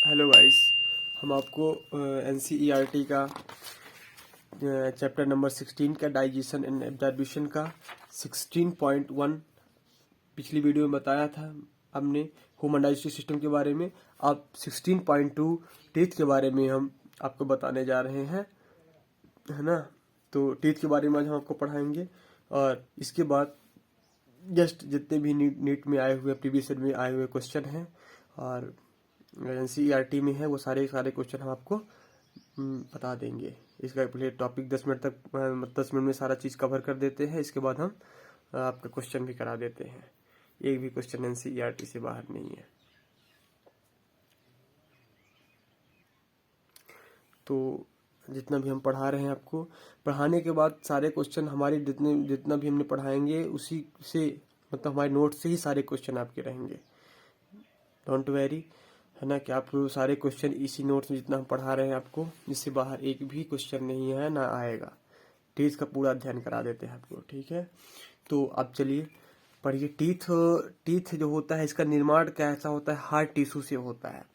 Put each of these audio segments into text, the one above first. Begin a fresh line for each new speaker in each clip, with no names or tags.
Hello guys, हम आपको NCERT का चैप्टर नंबर 16 का डाइजेशन एंड एब्जॉर्प्शन का 16.1 पिछली वीडियो में बताया था हमने ह्यूमन डाइजेस्टिव सिस्टम के बारे में। अब 16.2 टीथ के बारे में हम आपको बताने जा रहे हैं, है ना। तो टीथ के बारे में आज हम आपको पढ़ाएंगे और इसके बाद जस्ट जितने भी नीट में आए हुए प्रीवियस ईयर में आए हुए क्वेश्चन हैं और एनसीईआरटी में है वो सारे क्वेश्चन हम आपको बता देंगे। इसका पहले टॉपिक 10 मिनट में सारा चीज़ कवर कर देते हैं। इसके बाद हम आपका क्वेश्चन भी करा देते हैं। एक भी क्वेश्चन एनसीईआरटी से बाहर नहीं है। तो जितना भी हम पढ़ा रहे हैं आपको, पढ़ाने के बाद सारे क्वेश्चन हमारे जितना भी हमने पढ़ाएंगे उसी से, मतलब हमारे नोट से ही सारे क्वेश्चन आपके रहेंगे। डोंट वेरी, है ना, कि आप सारे क्वेश्चन इसी नोट्स में जितना हम पढ़ा रहे हैं आपको, इससे बाहर एक भी क्वेश्चन नहीं है ना आएगा। टीथ का पूरा अध्ययन करा देते हैं आपको, ठीक है। तो अब चलिए पढ़िए। टीथ जो होता है इसका निर्माण कैसा होता है? हार्ड टिश्यू से होता है।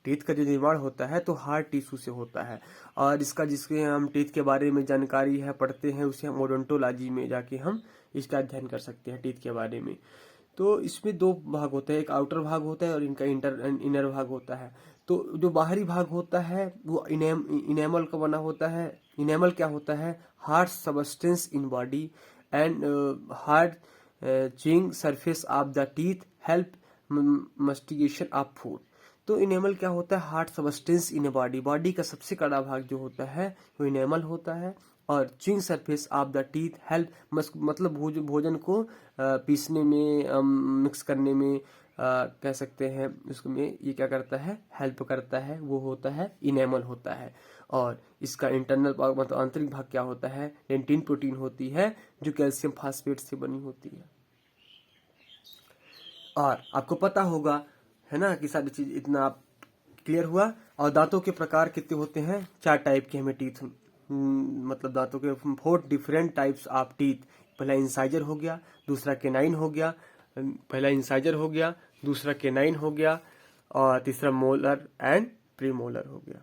टीथ का जो निर्माण होता है तो हार्ड टिश्यू से होता है। और इसका जिसके हम टीथ के बारे में जानकारी है पढ़ते हैं उसे हम ओडोंटोलॉजी में जाके हम इसका अध्ययन कर सकते हैं टीथ के बारे में। तो इसमें दो भाग होते हैं, एक आउटर भाग होता है और इनका इनर भाग होता है। तो जो बाहरी भाग होता है वो इनेमल का बना होता है। इनेमल क्या होता है? Hard substance in body and hard chewing surface of the teeth help mastication of food. तो इनेमल क्या होता है? Hard substance in body, body का सबसे कड़ा भाग जो होता है वो इनेमल होता है। और chewing surface of the teeth help, मतलब भोजन को पीसने में, मिक्स करने में, कह सकते हैं उसमें ये क्या करता है? हेल्प करता है, वो होता है इनेमल होता है। और इसका इंटरनल भाग मतलब आंतरिक भाग क्या होता है? डेंटिन प्रोटीन होती है जो कैल्शियम फास्फेट से बनी होती है। और आपको पता होगा, है ना, कि सारी चीज इतना आप क्लियर हुआ। और दांतों के प्रकार कितने होते हैं? 4 टाइप के हमें टीथ, मतलब दांतों के 4 डिफरेंट टाइप्स ऑफ टीथ। पहला इंसाइजर हो गया, दूसरा केनाइन हो गया, पहला इंसाइजर हो गया, दूसरा केनाइन हो गया और तीसरा मोलर एंड प्रीमोलर हो गया।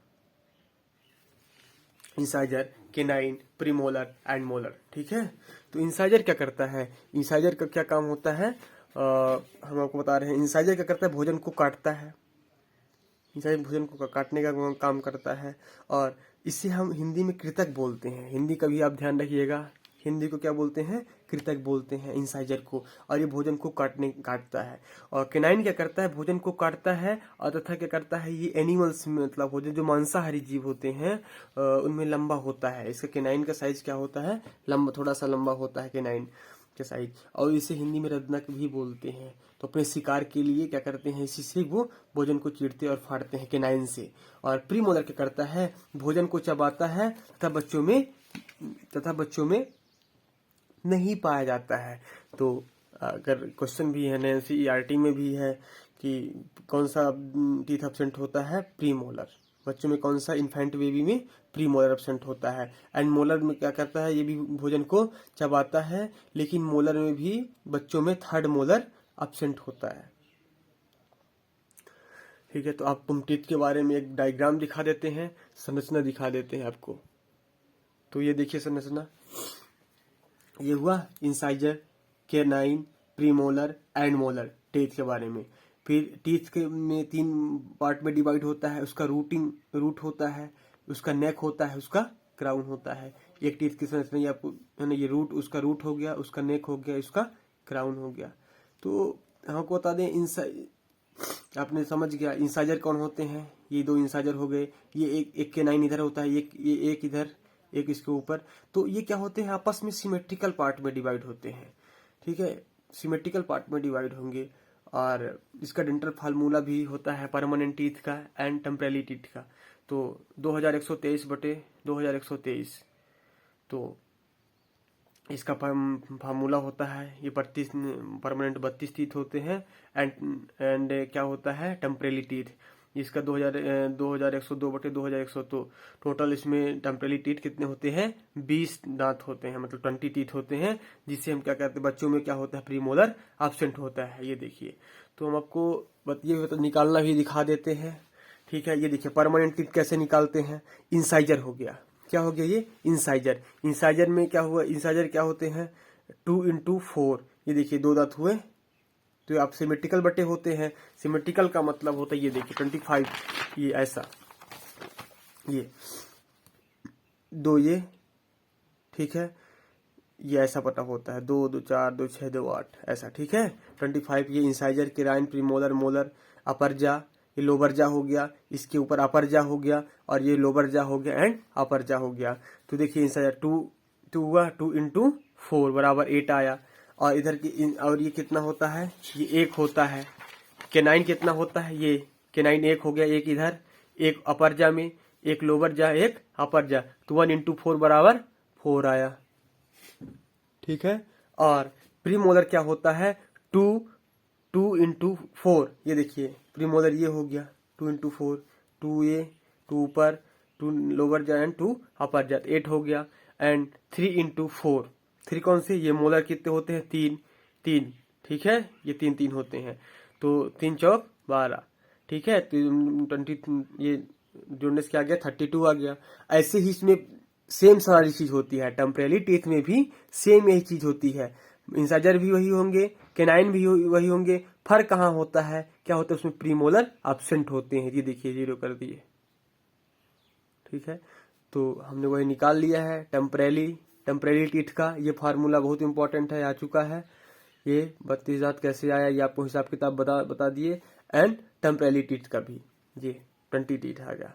Incisor, canine, premolar and molar, ठीक है। तो इंसाइजर क्या करता है? इंसाइजर का क्या काम होता है? हम आपको बता रहे हैं। इंसाइजर क्या करता है? भोजन को काटता है। इंसाइजर भोजन को काटने का काम करता है। और इसे हम हिंदी में कृतक बोलते हैं। हिंदी का भी आप ध्यान रखिएगा, हिंदी को क्या बोलते हैं? कृतक बोलते हैं इंसाइजर को। और ये भोजन को काटता है। और केनाइन क्या करता है? भोजन को काटता है। और तथा क्या करता है? ये एनिमल्स में, मतलब भोजन जो मांसाहारी जीव होते हैं उनमें लंबा होता है। इसका केनाइन का साइज क्या होता है? लंबा, थोड़ा सा लंबा होता है केनाइन के साइज। और इसे हिंदी में रत्नक भी बोलते हैं। तो अपने शिकार के लिए क्या करते हैं? इसी से वो भोजन को चीरते और फाड़ते हैं, केनाइन से। और प्रीमोलर क्या करता है? भोजन को चबाता है तथा बच्चों में नहीं पाया जाता है। तो अगर क्वेश्चन भी है एनसीईआरटी में भी है कि कौन सा टीथ एब्सेंट होता है? प्रीमोलर। बच्चों में कौन सा? इन्फेंट बेबी में प्रीमोलर एब्सेंट होता है। एंड मोलर में क्या करता है? ये भी भोजन को चबाता है, लेकिन मोलर में भी बच्चों में थर्ड मोलर एब्सेंट होता है, ठीक है। तो आपको हम टीथ के बारे में एक डायग्राम दिखा देते हैं, संरचना दिखा देते हैं आपको। तो ये देखिए संरचना, ये हुआ incisor, canine, premolar and molar, teeth के बारे में। फिर टीथ के में 3 पार्ट में डिवाइड होता है। उसका रूट होता है, उसका नेक होता है, उसका क्राउन होता है। एक टीथ की संरचना ये आपको, है ना, ये रूट, उसका रूट हो गया, उसका नेक हो गया, उसका क्राउन हो गया। तो हमको बता दें, आपने समझ गया इंसाइजर कौन होते हैं? ये 2 इंसाइजर हो गए। ये एक केनाइन इधर होता है, ये एक इधर, एक इसके ऊपर। तो ये क्या होते हैं? आपस में सिमेट्रिकल पार्ट में डिवाइड होते हैं, ठीक है। सिमेट्रिकल पार्ट में डिवाइड होंगे। और इसका डेंटल फार्मूला भी होता है परमानेंट टीथ का एंड टेम्परेरी टीथ का। तो 2123/2123। तो इसका फार्मूला होता है, ये 32 परमानेंट 32 टीथ होते हैं। एंड क्या होता है? Temporary teeth. इसका 2102/2100। तो टोटल इसमें टेम्परेरी टीथ कितने होते हैं? 20 दांत होते हैं, मतलब 20 टीथ होते हैं, जिससे हम क्या कहते हैं? बच्चों में क्या होता है? प्रीमोलर एब्सेंट होता है। ये देखिए, तो हम आपको बताइए तो निकालना भी दिखा देते हैं। ठीक है। ये देखिए परमानेंट टीथ कैसे निकालते हैं, इंसाइजर हो गया, क्या हो गया ये इंसाइजर। इंसाइजर में क्या हुआ, इंसाइजर क्या होते हैं 2 into 4, ये देखिए 2 दांत हुए, तो आप सिमेट्रिकल बटे होते हैं। सिमेट्रिकल का मतलब होता है ये देखिए 25, ये ऐसा, ये 2 ये, ठीक है, ये ऐसा बटा होता है 2 2 4 2 6 2 8 ऐसा, ठीक है। 25 ये इंसाइजर, केराइन, प्रीमोलर, मोलर, अपर जा, ये लोअर जा हो गया, इसके ऊपर अपर जा हो गया, और ये लोअर जा हो गया एंड अपर जा हो गया। तो देखिए इंसाइजर 2 हुआ, 2 into 4 बराबर 8 आया। और इधर की और ये कितना होता है, ये 1 होता है। केनाइन कितना होता है, ये केनाइन 1 हो गया, एक इधर, एक अपर जा में, एक लोअर जा, एक अपर जा, तो 1 into 4 बराबर 4 आया, ठीक है। और प्रीमोलर क्या होता है 2 into 4, ये देखिए प्रीमोलर ये हो गया 2 into 4, 2 ये, 2 ऊपर, 2 लोअर जा एंड 2 अपर जा, 8 हो गया। एंड 3 into 4, 3 कौन से, ये मोलर कितने होते हैं 3, ठीक है, ये 3 होते हैं, तो 3 चौक 12, ठीक है। तो 20 ये जोड़ने से क्या आ गया 32 आ गया। ऐसे ही इसमें सेम सारी चीज होती है, टेम्परेरी टीथ में भी सेम यही चीज होती है, इंसाइजर भी वही होंगे, केनाइन भी वही होंगे। फर्क कहाँ होता है, क्या होता है उसमें प्रीमोलर एब्सेंट होते हैं, ये देखिए 0 कर दिए, ठीक है। तो हमने वही निकाल लिया है टेम्परेरी टीथ का। ये फार्मूला बहुत इंपॉर्टेंट है, आ चुका है। ये 32 दांत कैसे आया ये आपको हिसाब किताब बता दिए। एंड टेम्परेरी टीथ का भी ये 20 टीथ आ गया।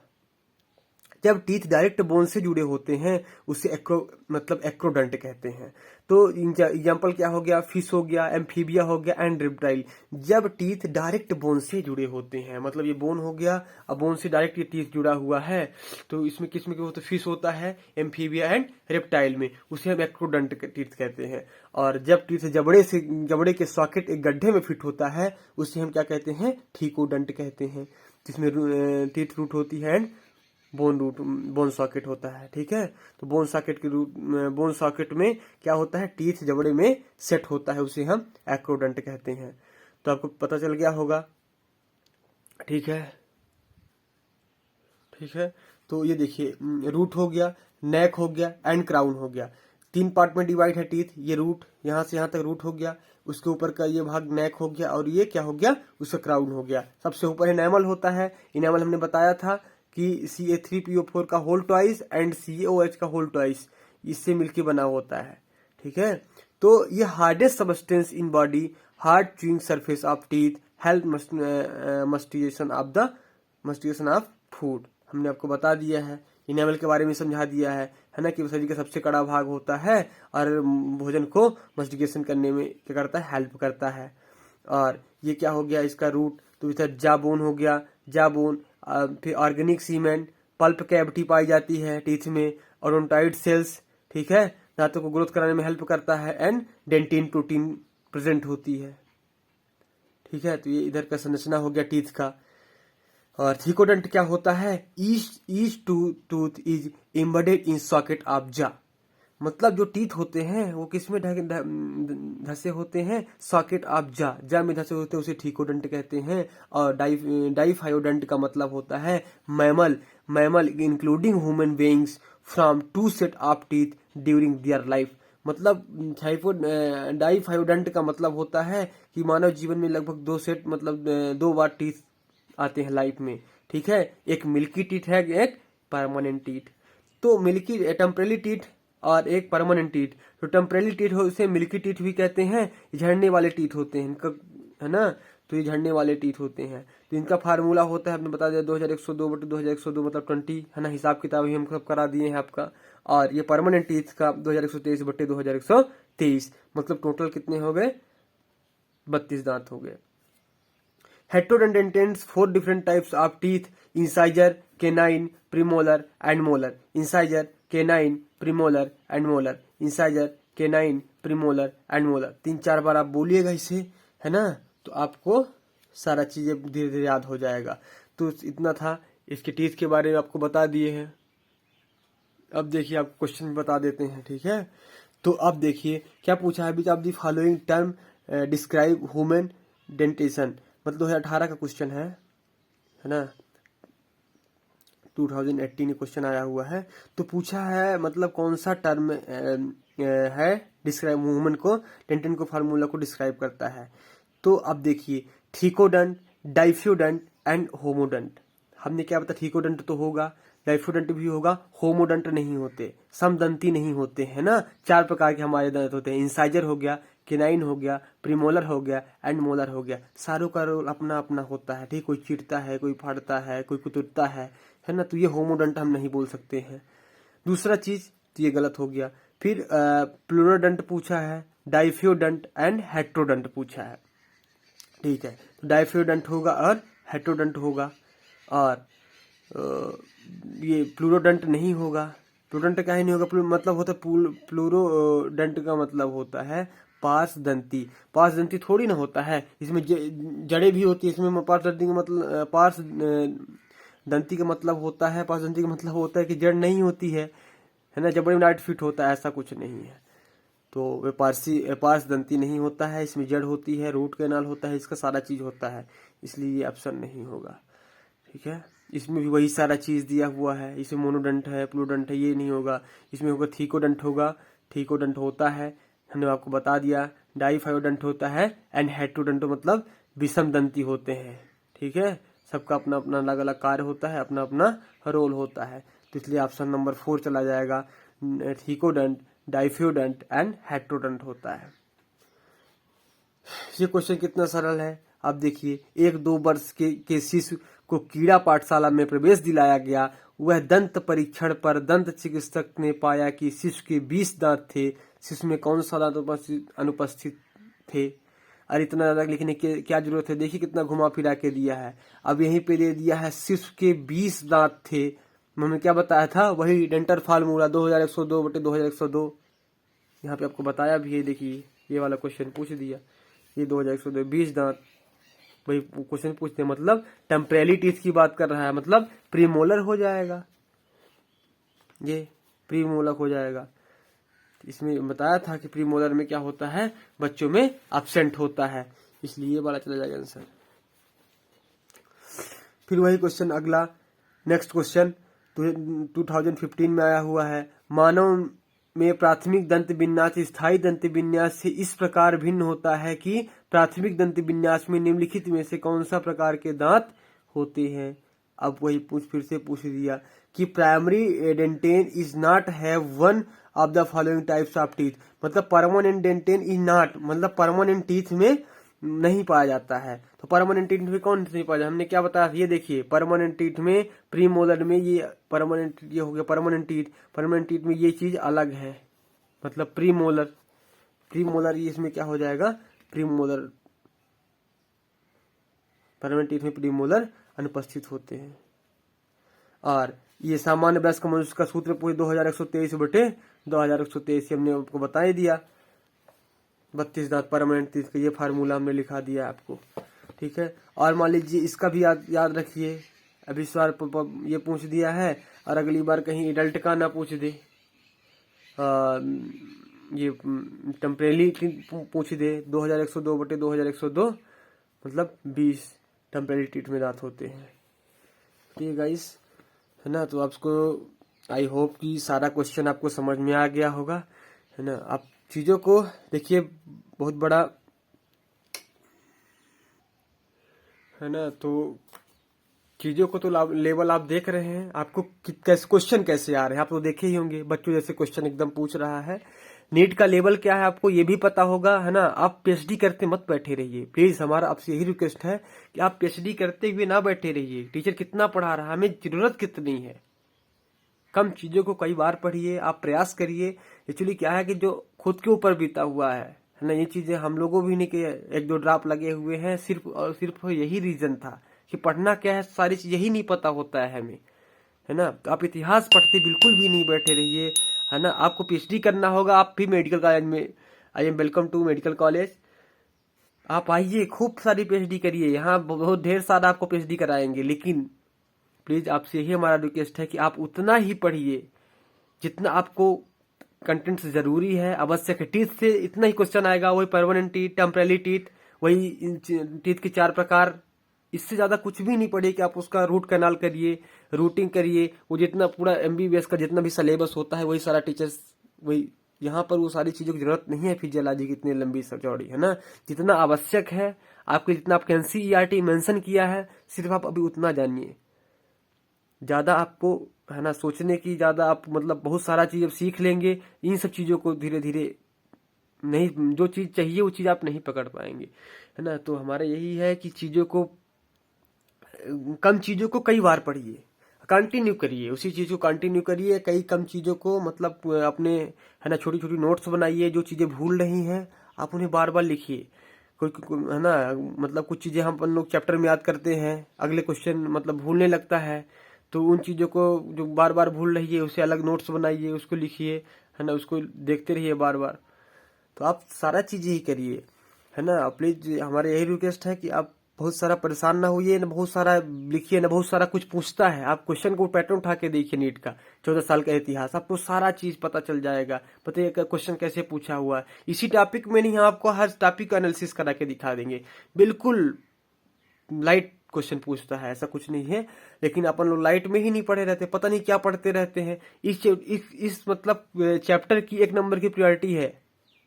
जब टीथ डायरेक्ट बोन से जुड़े होते हैं उसे एक्रोडंट कहते हैं। तो एग्जांपल क्या हो गया, फिश हो गया, एम्फीबिया हो गया एंड रिप्टाइल। जब टीथ डायरेक्ट बोन से जुड़े होते हैं, मतलब ये बोन हो गया, अब बोन से डायरेक्ट ये टीथ जुड़ा हुआ है, तो इसमें किसमें क्या होता है, फिश होता है, एम्फीबिया एंड रिप्टाइल में, उसे हम एक्रोडंट टीथ कहते हैं। और जब टीथ जबड़े के सॉकेट एक गड्ढे में फिट होता है उसे हम क्या कहते हैं, ठीकोडंट कहते हैं, जिसमें टीथ रूट होती है एंड बोन सॉकेट होता है, ठीक है। तो बोन सॉकेट में क्या होता है, टीथ जबड़े में सेट होता है, उसे हम एक्रोडंट कहते हैं। तो आपको पता चल गया होगा, ठीक है, ठीक है। तो ये देखिए रूट हो गया, नेक हो गया एंड क्राउन हो गया। 3 पार्ट में डिवाइड है टीथ, ये रूट, यहाँ से यहाँ तक रूट हो गया, उसके ऊपर का ये भाग नेक हो गया, और ये क्या हो गया, उसका क्राउन हो गया। सबसे ऊपर इनेमल होता है, इनेमल हमने बताया था कि Ca3PO4 का होल ट्वाइस एंड CaOH का होल ट्वाइस इससे मिलके बना होता है, ठीक है। तो ये hardest substance in body, hard chewing surface of teeth, help mastication of food, हमने आपको बता दिया है। इनेमल के बारे में समझा दिया है ना, कि शरीर का सबसे कड़ा भाग होता है और भोजन को मस्टिकेशन करने में क्या करता है, हेल्प करता है। और ये क्या हो गया, इसका रूट, तो इधर जाबोन हो गया, जाबोन, फिर ऑर्गेनिक सीमेंट, पल्प कैविटी पाई जाती है टीथ में, ओडोंटॉइड सेल्स, ठीक है, दांतों को ग्रोथ कराने में हेल्प करता है, एंड डेंटिन प्रोटीन प्रेजेंट होती है, ठीक है। तो ये इधर का संरचना हो गया टीथ का। और थीकोडेंट क्या होता है, each tooth is embedded in socket of जा, मतलब जो टीथ होते हैं वो किसमें धसे होते हैं, सॉकेट ऑफ जा में धसे होते हैं, उसे ठीकोडंट कहते हैं। और डाइफायोडंट का मतलब होता है mammal including human beings from 2 set of teeth during their life, मतलब डाइफायोडंट का मतलब होता है कि मानव जीवन में लगभग 2 सेट, मतलब 2 बार टीथ आते हैं लाइफ में, ठीक है। एक मिल्की टीथ है, एक परमानेंट टीथ। तो मिल्की टेम्परेरी टीथ और एक परमानेंट टीथ। तो टेम्परेरी टीथ हो उसे मिल्की टीथ भी कहते हैं, झड़ने वाले टीथ होते हैं इनका, है ना। तो ये झड़ने वाले टीथ होते हैं। तो इनका फार्मूला होता है, आपने बता दिया 2102/2102 मतलब 20, है ना, हिसाब किताब ही हम सब करा दिए हैं आपका। और ये परमानेंट टीथ का 2123/2123, मतलब टोटल कितने हो गए, 32 दांत हो गए। हेटेरोडेंटेंट्स 4 different types of teeth, incisor, canine, premolar and molar, incisor, canine, premolar and molar, incisor, canine, premolar and molar. 3-4 बार आप बोलिएगा इसे, है ना, तो आपको सारा चीजें धीरे धीरे याद हो जाएगा। तो इतना था, इसके टीथ के बारे में आपको बता दिए हैं। अब देखिए आप क्वेश्चन बता देते हैं, ठीक है। तो अब देखिए क्या पूछा है, अब the following term describe human dentition, मतलब 2018 का क्वेश्चन है ना। 2018 में क्वेश्चन आया हुआ है। तो पूछा है मतलब कौन सा टर्म है डिस्क्राइब मूवमेंट को, डेंटेन को फार्मूला को डिस्क्राइब करता है। तो अब देखिए थीकोडंट, डाइफ्यूडंट एंड होमोडंट। हमने क्या बताया, थीकोडंट तो होगा, डाइफ्यूडंट भी होगा, होमोडंट नहीं होते, समदंती नहीं होते, है ना। 4 प्रकार के हमारे दंत होते हैं, इंसाइजर हो गया, केनाइन हो गया, प्रीमोलर हो गया, एंड मोलर हो गया। सारों का रोल अपना अपना होता है, ठीक। कोई चीरता है, कोई फाड़ता है, कोई कुतरता है ना। तो ये होमोडंट हम नहीं बोल सकते हैं। दूसरा चीज तो ये गलत हो गया। फिर प्लूरोडंट पूछा है, डाइफ्यूडंट एंड हेट्रोडंट पूछा है, ठीक है। तो डाइफ्यूडंट होगा और हेट्रोडंट होगा, और ये प्लूरोडंट नहीं होगा। प्लूरोडंट का ही नहीं होगा, मतलब होता है प्लूरोडंट का मतलब होता है पार्श्वदंती। पार्श्वदंती थोड़ी ना होता है, इसमें जड़ें भी होती है। इसमें पार्श्वदंती का मतलब पार्श्वदंती का मतलब होता है, पार्श्वदंती का मतलब होता है कि जड़ नहीं होती है ना, जबड़े में डायरेक्ट फिट होता है, ऐसा कुछ नहीं है। तो वे पार्श्वदंती नहीं होता है, इसमें जड़ होती है, रूट कैनाल होता है, इसका सारा चीज होता है, इसलिए ये ऑप्शन नहीं होगा, ठीक है। इसमें भी वही सारा चीज दिया हुआ है, इसमें मोनोडंट है, प्लूडंट है, ये नहीं होगा। इसमें होगा थीकोडंट होगा, थीकोडंट होता है, हमने आपको बता दिया। डाइफायोडंट होता है, एंड हेट्रोडंट मतलब विषम दंती होते हैं, ठीक है। सबका अपना अपना अलग अलग कार्य होता है, अपना अपना रोल होता है। तो इसलिए ऑप्शन नंबर 4 चला जाएगा। थीकोडंट, डाइफ्यूडंट एंड हेट्रोडंट होता है। ये क्वेश्चन कितना सरल है, आप देखिए। 1-2 वर्ष के शिशु को कीड़ा पाठशाला में प्रवेश दिलाया गया। वह दंत परीक्षण पर दंत चिकित्सक ने पाया कि शिशु के 20 दांत थे। शिशु में कौन सा दांत अनुपस्थित थे। अरे इतना ज्यादा लिखने की क्या जरूरत है, देखिए कितना घुमा फिरा के दिया है। अब यहीं पे दे दिया है शिशु के 20 दांत थे। हमने क्या बताया था, वही डेंटल फार्मूला 2102/2102। यहाँ पे आपको बताया भी है, देखिए ये वाला क्वेश्चन पूछ दिया, ये 2102 20 दांत, वही क्वेश्चन पूछते हैं। मतलब टेम्परेरी टीथ की बात कर रहा है, मतलब प्रीमोलर हो जाएगा, ये प्रीमोलर हो जाएगा। इसमें बताया था कि प्रीमोलर में क्या होता है, बच्चों में एब्सेंट होता है, इसलिए ये वाला चला जाएगा आंसर। फिर वही क्वेश्चन अगला, नेक्स्ट क्वेश्चन 2015 में आया हुआ है। मानव में प्राथमिक दंत विन्यास स्थायी दंत विन्यास से इस प्रकार भिन्न होता है कि प्राथमिक दंत विन्यास में निम्नलिखित में से कौन सा प्रकार के दांत होते हैं। अब वही फिर से पूछ दिया कि primary dentition is not have one of the following types of teeth. मतलब परमानेंट डेंटेन इज नॉट, मतलब परमानेंट टीथ में नहीं पाया जाता है। तो परमानेंट टीथ में कौन नहीं पाया जाता, हमने क्या बताया, ये देखिए परमानेंट टीथ में, प्रीमोलर में ये परमानेंट, ये हो गया परमानेंट टीथ। परमानेंट टीथ में ये चीज अलग है, मतलब प्रीमोलर ये इसमें क्या हो जाएगा, प्रीमोलर। परमानेंट टीथ में प्रीमोलर अनुपस्थित होते हैं। और ये सामान्य वयस्क मनुष्य का सूत्र पूरे 2123/2123 हमने आपको बता ही दिया। 32 दांत परमानेंट टीथ का ये फार्मूला हमने लिखा दिया आपको, ठीक है। और मान लीजिए इसका भी याद रखिए, अभी सवाल ये पूछ दिया है और अगली बार कहीं एडल्ट का ना पूछ दे, ये टेम्परेरी पूछ दे। 2102/2102 मतलब 20 टेम्परेरी टीथ में दांत होते हैं, ठीक है गाइस, है ना। तो आपको आई होप कि सारा क्वेश्चन आपको समझ में आ गया होगा, है ना। आप चीजों को देखिए, बहुत बड़ा है ना, तो चीजों को तो लेवल आप देख रहे हैं, आपको कैसे क्वेश्चन कैसे आ रहे हैं आप तो देखे ही होंगे। बच्चों जैसे क्वेश्चन एकदम पूछ रहा है। नीट का लेवल क्या है आपको ये भी पता होगा, है ना। आप पीएचडी करते मत बैठे रहिए प्लीज, हमारा आपसे यही रिक्वेस्ट है कि आप पीएचडी करते हुए ना बैठे रहिए। टीचर कितना पढ़ा रहा है, हमें जरूरत कितनी है, कम चीजों को कई बार पढ़िए, आप प्रयास करिए। एक्चुअली क्या है कि जो खुद के ऊपर बीता हुआ है ना, ये चीजें हम लोगों भी नहीं के 1-2 ड्रॉप लगे हुए हैं, सिर्फ और सिर्फ यही रीजन था कि पढ़ना क्या है, सारी चीज यही नहीं पता होता है हमें, है ना। तो आप इतिहास पढ़ते बिल्कुल भी नहीं बैठे रहिए, है ना। आपको पीएचडी करना होगा, आप भी मेडिकल कॉलेज में, I am welcome to medical college. आप आइए, खूब सारी पीएचडी करिए, यहाँ बहुत ढेर सारा आपको पीएचडी कराएंगे। लेकिन प्लीज आपसे यही हमारा रिक्वेस्ट है कि आप उतना ही पढ़िए जितना आपको कंटेंट से जरूरी है, आवश्यक है। टीथ से इतना ही क्वेश्चन आएगा, वही परमानेंट टीथ, टेम्परेरी टीथ, वही टीथ के 4 प्रकार, इससे ज़्यादा कुछ भी नहीं पढ़िए कि आप उसका रूट कैनाल करिए, रूटिंग करिए, वो जितना पूरा MBBS का जितना भी सिलेबस होता है वही सारा टीचर्स वही, यहाँ पर वो सारी चीज़ों की जरूरत नहीं है फिजियोलॉजी की इतनी लंबी चौड़ी, है ना। जितना आवश्यक है आपको, जितना आपके NCERT मेंशन किया है, सिर्फ आप अभी उतना जानिए। ज़्यादा आपको, है ना, सोचने की ज़्यादा आप मतलब बहुत सारा चीज़ अब सीख लेंगे, इन सब चीज़ों को धीरे धीरे नहीं, जो चीज़ चाहिए वो चीज़ आप नहीं पकड़ पाएंगे, है ना। तो हमारा यही है कि चीज़ों को, कम चीज़ों को कई बार पढ़िए, कंटिन्यू करिए, उसी चीज़ को कंटिन्यू करिए, कई कम चीज़ों को मतलब अपने, है ना, छोटी छोटी नोट्स बनाइए, जो चीज़ें भूल रही हैं आप उन्हें बार बार लिखिए। है ना, मतलब कुछ चीज़ें हम अपन लोग चैप्टर में याद करते हैं, अगले क्वेश्चन मतलब भूलने लगता है, तो उन चीज़ों को जो बार बार भूल रही है उसे अलग नोट्स बनाइए, उसको लिखिए, है ना, उसको देखते रहिए बार बार। तो आप सारा चीज़ यही करिए, है ना। प्लीज हमारे यही रिक्वेस्ट है कि आप बहुत सारा परेशान ना होइए, ना बहुत सारा लिखिए, ना बहुत सारा कुछ पूछता है। आप क्वेश्चन को पैटर्न उठा के देखिए, नीट का 14 साल का इतिहास, आपको सारा चीज पता चल जाएगा। पता है क्वेश्चन कैसे पूछा हुआ है, इसी टॉपिक में नहीं, हम आपको हर टॉपिक का एनालिसिस करा के दिखा देंगे। बिल्कुल लाइट क्वेश्चन पूछता है, ऐसा कुछ नहीं है, लेकिन अपन लोग लाइट में ही नहीं पढ़े रहते, पता नहीं क्या पढ़ते रहते हैं। इस मतलब चैप्टर की 1 नंबर की प्रायोरिटी है,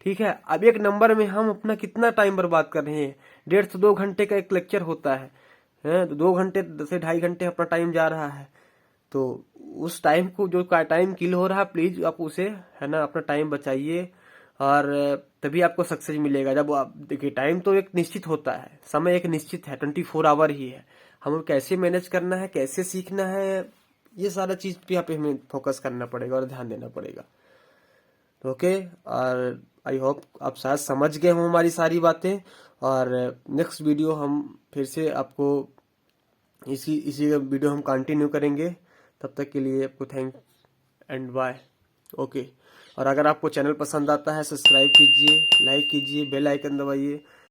ठीक है। अब 1 नंबर में हम अपना कितना टाइम बर्बाद कर रहे हैं, 1.5 से 2 घंटे का एक लेक्चर होता है, तो 2 घंटे से 2.5 घंटे अपना टाइम जा रहा है। तो उस टाइम को, जो टाइम किल हो रहा है, प्लीज आप उसे, है ना, अपना टाइम बचाइए, और तभी आपको सक्सेस मिलेगा। जब आप देखिए, टाइम तो एक निश्चित होता है, समय एक निश्चित है, 24 आवर ही है। हमें कैसे मैनेज करना है, कैसे सीखना है, ये सारा चीज पे यहाँ पे हमें फोकस करना पड़ेगा और ध्यान देना पड़ेगा। ओके, और आई होप आप शायद समझ गए हो हमारी सारी बातें, और नेक्स्ट वीडियो हम फिर से आपको इसी इसी वीडियो हम कंटिन्यू करेंगे। तब तक के लिए आपको थैंक एंड बाय। ओके, और अगर आपको चैनल पसंद आता है, सब्सक्राइब कीजिए, लाइक कीजिए, बेल आइकन दबाइए।